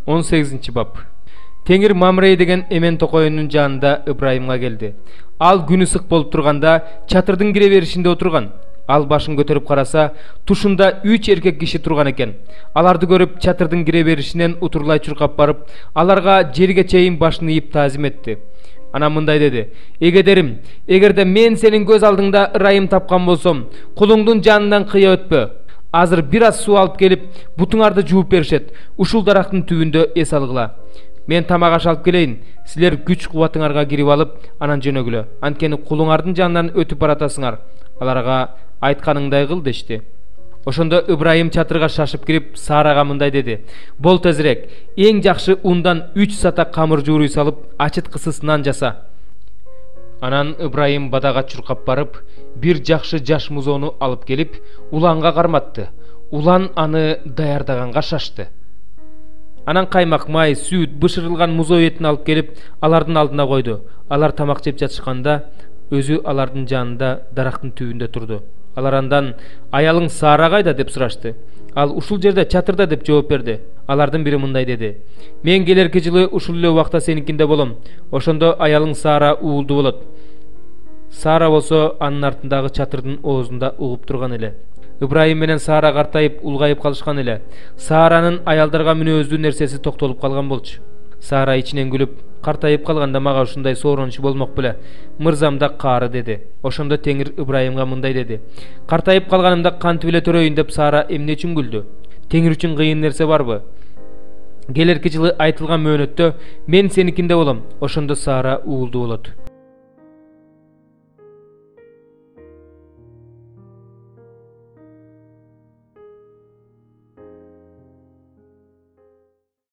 18-bab. Теңир Мамрей деген эмен токоюнун жанында Ыбрайымга келди. Ал күнү сык болуп турганда чатырдын кире беришинде отурган. Ал башын көтөрүп караса, тушунда 3 эркек киши турган экен. Аларды көрүп, чатырдын кире беришинен утурлай чуркап барып, аларга жерге чейин башын ийип таазим этти. Анан мындай деди: "Эгедерим, эгерде мен сенин көз алдыңда ырайым тапкан болсом, кулуңдун жанынан кыя өтпө. Азыр бир аз суу алып келип, бутуңарды жууп беришет. Ушул дарактын түбүндө эс алгыла. Мен тамак аш алып келейин. Силер күч кубатыңарга кирип алып, анан жөнөгүлө. Анткени кулуңардын жанынан өтүп баратасыңар. Аларга айтканыңдай кыл" дешти. Ошондо Ыбрайым чатырга шашып кирип, Сарага мындай деди: "Бол тезирээк, эң жакшы ундан 3 сата камыр жууруй салып, ачыткысыз нан жаса." Анан Ыбрайым бадага чуркап барып, бир жакшы жаш музоону алып келип, уланга карматты. Улан аны даярдаганга шашты. Анан каймак, май, сүт, бышырылган музоо этин алып келип, алардын алдына койду. Алар тамак жеп жатышканда, өзү алардын жанында дарактын түбүндө турду. Алар андан: "Аялың Сара кайда?" деп сурашты. Ал: "Ушул жерде, чатырда" деп жооп берди. Алардын бири мындай деди: "Мен келерки жылы ушул эле убакта сеникинде болом. Ошондо аялың Сара уулду болот." Сара болсо анын артындагы чатырдын оозунда угуп турган эле. Ыбрайым менен Сара картайып, улгайып калышкан эле. Саранын аялдарга мүнөздүү нерсеси токтолуп калган болчу. Сара ичинен күлүп: "Картайып калганда мага ушундай соорончу болмок беле. Мырзам да каары" деди. Ошондо Теңир Ыбрайымга мындай деди: "Картайып калганымда кантип эле төрөйүн" деп Сара эмне үчүн күлдү? Теңир үчүн кыйын нерсе барбы? Келерки жылы айтылган мөөнөттө мен сеникинде болом. Ошондо Сара уулду болот.